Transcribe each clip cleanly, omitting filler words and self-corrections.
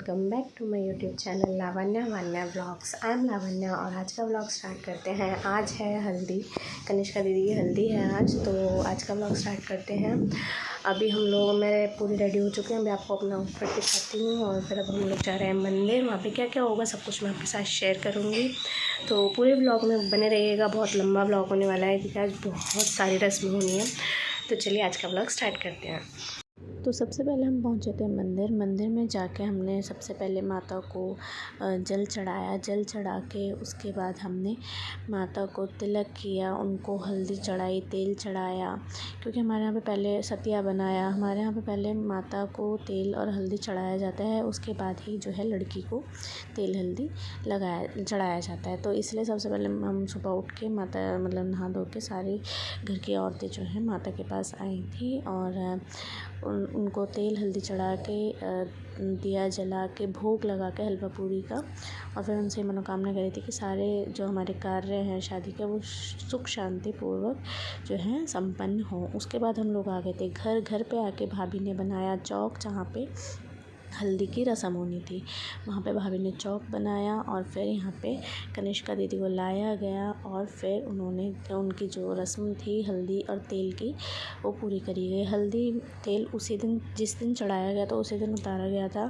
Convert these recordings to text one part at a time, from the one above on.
Welcome back to my YouTube channel Lavanya Vanya blogs. I am Lavanya और आज का ब्लॉग स्टार्ट करते हैं। आज है हल्दी, कनिष्का दीदी की हल्दी है आज, तो आज का ब्लॉग स्टार्ट करते हैं। अभी हम लोग मेरे पूरी रेडी हो चुके हैं। अभी आपको अपना आउटफिट दिखाती हूँ और फिर अब हम लोग जा रहे हैं मंदिर। वहाँ पे क्या क्या होगा सब कुछ मैं आपके साथ शेयर करूँगी, तो पूरे ब्लॉग में बने रहिएगा। बहुत लंबा ब्लॉग होने वाला है क्योंकि आज बहुत सारी रस्में होनी है। तो चलिए आज का ब्लॉग स्टार्ट करते हैं। तो सबसे पहले हम पहुंचे थे मंदिर में जाके हमने सबसे पहले माता को जल चढ़ाया। जल चढ़ा के उसके बाद हमने माता को तिलक किया, उनको हल्दी चढ़ाई, तेल चढ़ाया, क्योंकि हमारे यहाँ पे पहले सतिया बनाया। हमारे यहाँ पे पहले माता को तेल और हल्दी चढ़ाया जाता है, उसके बाद ही जो है लड़की को तेल हल्दी चढ़ाया जाता है। तो इसलिए सबसे पहले हम सुबह उठ के माता मतलब नहा धो के सारी घर की औरतें जो हैं माता के पास आई थी और उनको तेल हल्दी चढ़ा के दिया जला के भोग लगा के हलवा पूरी का, और फिर उनसे मनोकामना करी थी कि सारे जो हमारे कार्य हैं शादी के वो सुख शांति पूर्वक जो है संपन्न हो। उसके बाद हम लोग आ गए थे घर पे आके भाभी ने बनाया चौक, जहाँ पे हल्दी की रस्म होनी थी। वहाँ पे भाभी ने चौक बनाया और फिर यहाँ पे कनिष्का दीदी को लाया गया और फिर उनकी जो रस्म थी हल्दी और तेल की वो पूरी करी गई। हल्दी तेल उसी दिन, जिस दिन चढ़ाया गया था उसी दिन उतारा गया था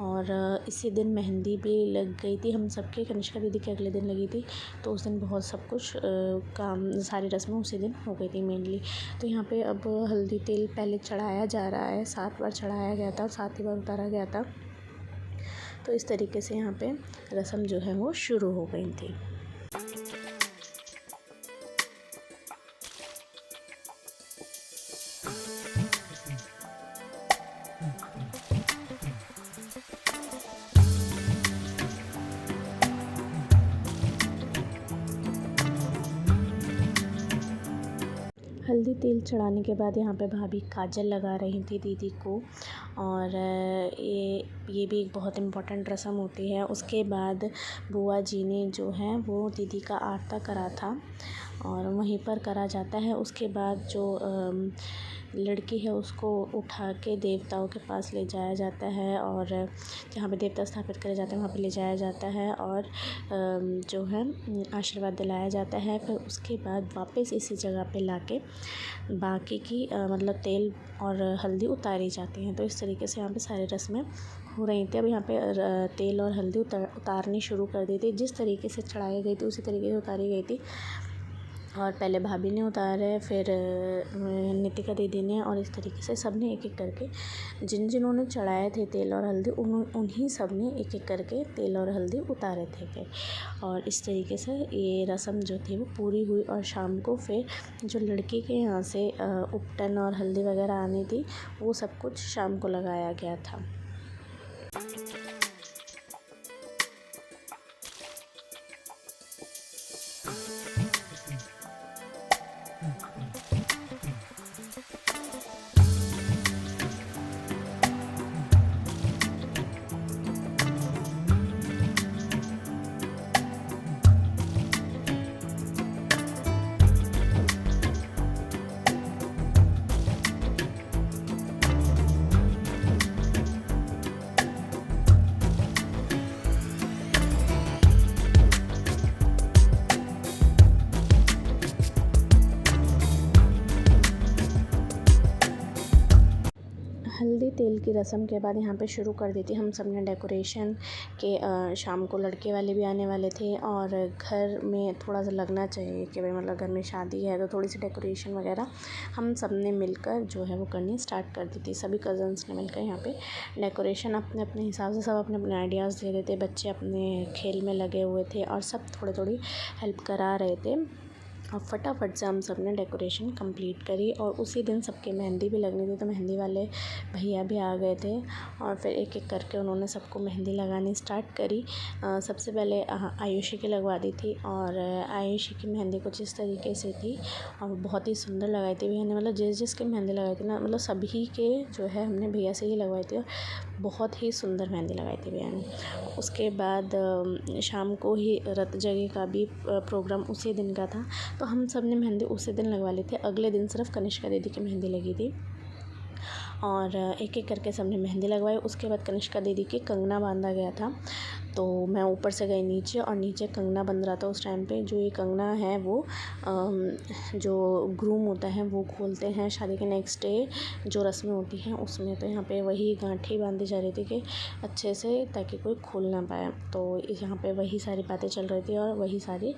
और इसी दिन मेहंदी भी लग गई थी हम सबके। कनिष्का दीदी के अगले दिन लगी थी, तो उस दिन बहुत सब कुछ काम सारी रस्में उसी दिन हो गई थी मेनली। तो यहाँ पे अब हल्दी तेल पहले चढ़ाया जा रहा है, 7 बार चढ़ाया गया था और 7 ही बार उतारा गया था। तो इस तरीके से यहाँ पे रस्म जो है वो शुरू हो गई थी। हल्दी तेल चढ़ाने के बाद यहाँ पे भाभी काजल लगा रही थी दीदी को, और ये भी एक बहुत इम्पोर्टेंट रस्म होती है। उसके बाद बुआ जी ने जो है वो दीदी का आरता करा था और वहीं पर करा जाता है। उसके बाद जो लड़की है उसको उठा के देवताओं के पास ले जाया जाता है और जहाँ पे देवता स्थापित करे जाते हैं वहाँ पे ले जाया जाता है और जो है आशीर्वाद दिलाया जाता है। फिर उसके बाद वापस इसी जगह पे लाके बाकी की मतलब तेल और हल्दी उतारी जाती हैं। तो इस तरीके से यहाँ पे सारी रस्में हो रही थी। अब यहाँ पे तेल और हल्दी उतारनी शुरू कर दी थी। जिस तरीके से चढ़ाई गई थी उसी तरीके से उतारी गई थी, और पहले भाभी ने उतारे, फिर नितिका दीदी ने, और इस तरीके से सब ने एक एक करके जिन्होंने चढ़ाए थे तेल और हल्दी उन्हीं सब ने एक एक करके तेल और हल्दी उतारे थे। और इस तरीके से ये रस्म जो थी वो पूरी हुई। और शाम को फिर जो लड़की के यहाँ से उपटन और हल्दी वगैरह आनी थी वो सब कुछ शाम को लगाया गया था। हल्दी तेल की रस्म के बाद यहाँ पे शुरू कर दी थी हम सब ने डेकोरेशन के। शाम को लड़के वाले भी आने वाले थे और घर में थोड़ा सा लगना चाहिए कि भाई मतलब घर में शादी है तो थोड़ी सी डेकोरेशन वगैरह हम सब ने मिलकर जो है वो करनी स्टार्ट कर दी थी। सभी कज़न्स ने मिलकर यहाँ पे डेकोरेशन अपने अपने हिसाब से सब अपने अपने आइडियाज़ दे रहे थे। बच्चे अपने खेल में लगे हुए थे और सब थोड़ी हेल्प करा रहे थे और फटाफट से हम सब ने डेकोरेशन कंप्लीट करी। और उसी दिन सबके मेहंदी भी लगनी थी, तो मेहंदी वाले भैया भी आ गए थे और फिर एक एक करके उन्होंने सबको मेहंदी लगानी स्टार्ट करी। सबसे पहले आयुषी की लगवा दी थी और आयुषी की मेहंदी कुछ इस तरीके से थी और बहुत ही सुंदर लगाई थी भैया ने। मतलब जिसकी मेहंदी लगाई थी ना, मतलब सभी के जो है हमने भैया से ही लगवाई थी और बहुत ही सुंदर मेहंदी लगाई थी भैया ने। उसके बाद शाम को ही रत जगह का भी प्रोग्राम उसी दिन का था, तो हम सब ने मेहंदी उसी दिन लगवा ली थी। अगले दिन सिर्फ कनिष्का दीदी की मेहंदी लगी थी और एक एक करके सबने मेहंदी लगवाई। उसके बाद कनिष्का दीदी के कंगना बांधा गया था, तो मैं ऊपर से गई नीचे और नीचे कंगना बंध रहा था। उस टाइम पे जो ये कंगना है वो जो ग्रूम होता है वो खोलते हैं शादी के नेक्स्ट डे जो रस्में होती हैं उसमें। तो यहाँ पे वही गांठी बांधी जा रही थी कि अच्छे से, ताकि कोई खोल ना पाए। तो यहाँ पे वही सारी बातें चल रही थी और वही सारी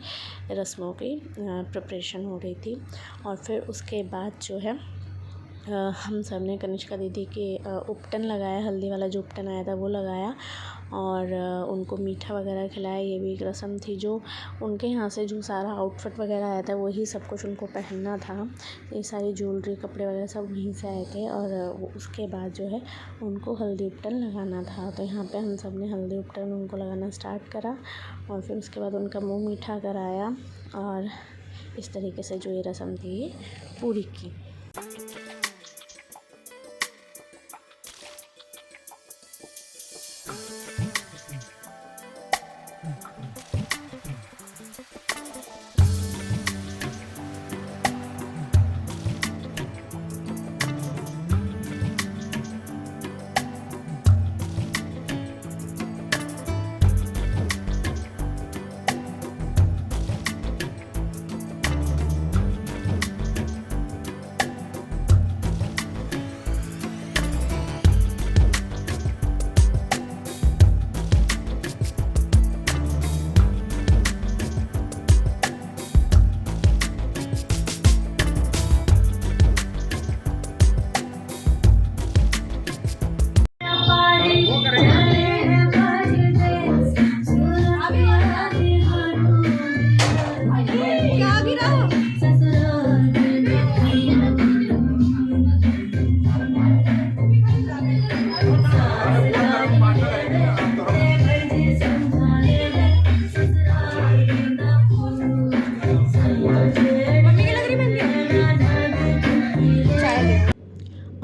रस्मों की प्रिपरेशन हो रही थी। और फिर उसके बाद जो है हम सब ने कनिष्का दीदी के उपटन लगाया, हल्दी वाला जो उपटन आया था वो लगाया और उनको मीठा वगैरह खिलाया। ये भी एक रस्म थी, जो उनके यहाँ से जो सारा आउटफिट वगैरह आया था वही सब कुछ उनको पहनना था। ये सारी ज्वेलरी कपड़े वगैरह सब वहीं से आए थे और उसके बाद जो है उनको हल्दी उपटन लगाना था। तो यहाँ पे हम सब ने हल्दी उपटन उनको लगाना स्टार्ट करा और फिर उसके बाद उनका मुँह मीठा कराया और इस तरीके से जो ये रस्म थी ये पूरी की।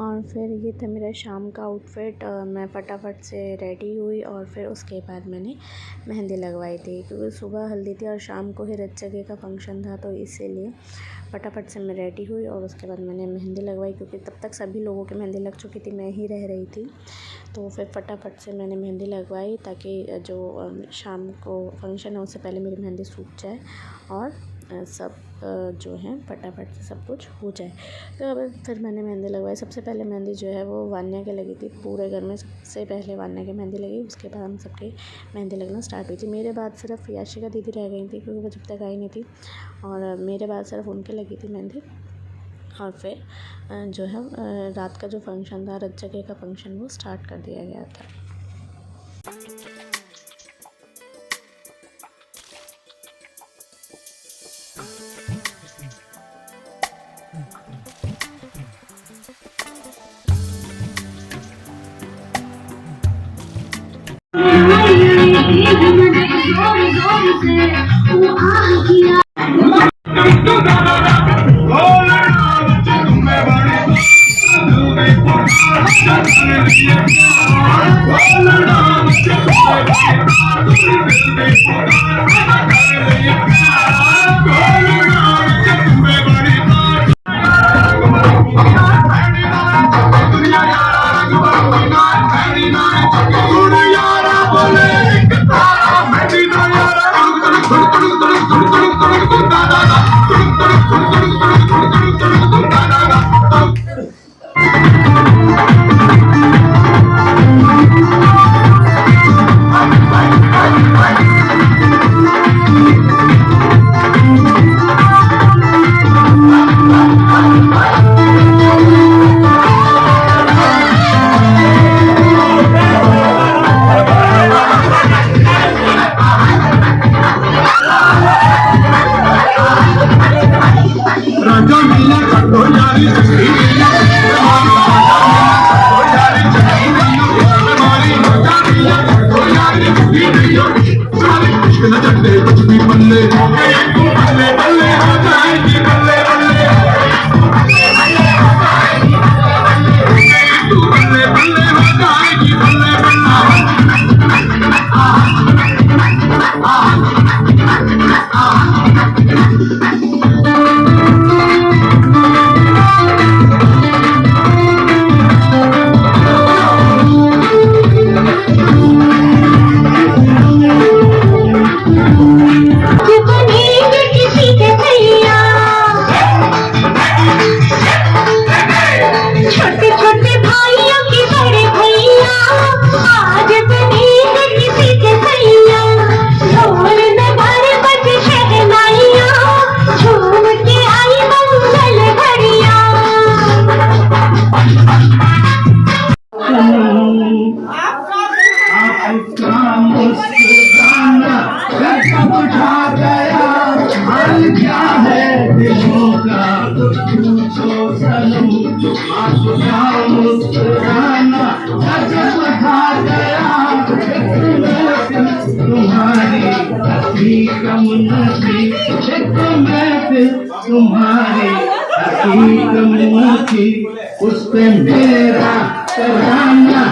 और फिर ये था मेरा शाम का आउटफिट। मैं फटाफट से रेडी हुई और फिर उसके बाद मैंने मेहंदी लगवाई थी, क्योंकि सुबह हल्दी थी और शाम को ही रत जगह का फंक्शन था, तो इसीलिए फटाफट से मैं रेडी हुई और उसके बाद मैंने मेहंदी लगवाई। क्योंकि तब तक सभी लोगों की मेहंदी लग चुकी थी, मैं ही रह रही थी, तो फिर फटाफट से मैंने मेहंदी लगवाई ताकि जो शाम को फंक्शन है उससे पहले मेरी मेहंदी सूख जाए और सब जो है फटाफट से सब कुछ हो जाए। तो अब फिर मैंने मेहंदी लगवाई। सबसे पहले मेहंदी जो है वो वान्या के लगी थी, पूरे घर में सबसे पहले वान्या की मेहंदी लगी। उसके बाद हम सबके मेहंदी लगना स्टार्ट हुई थी। मेरे बाद सिर्फ याशिका दीदी रह गई थी, क्योंकि वो जब तक आई नहीं थी, और मेरे बाद सिर्फ उनके लगी थी मेहंदी। और फिर जो है रात का जो फंक्शन था, रत जगह का फंक्शन, वो स्टार्ट कर दिया गया था। बनेंगे किसी के भैया, छोटे छोटे भाइयों के बड़े भैया, आज बनेंगे किसी के भैया। ढोल नगाड़े बजे शहनाइयाँ, झूम के आई मंगल घड़िया। मुस्कुराना बुझा गया, हाल क्या है दिलों का पूछो सनम। आपका मुस्कुराना बुझा गया, तुम्हारी हकीकम नथी, महफिल तुम्हारी हकीकम नथी, उस पे मेरा तराना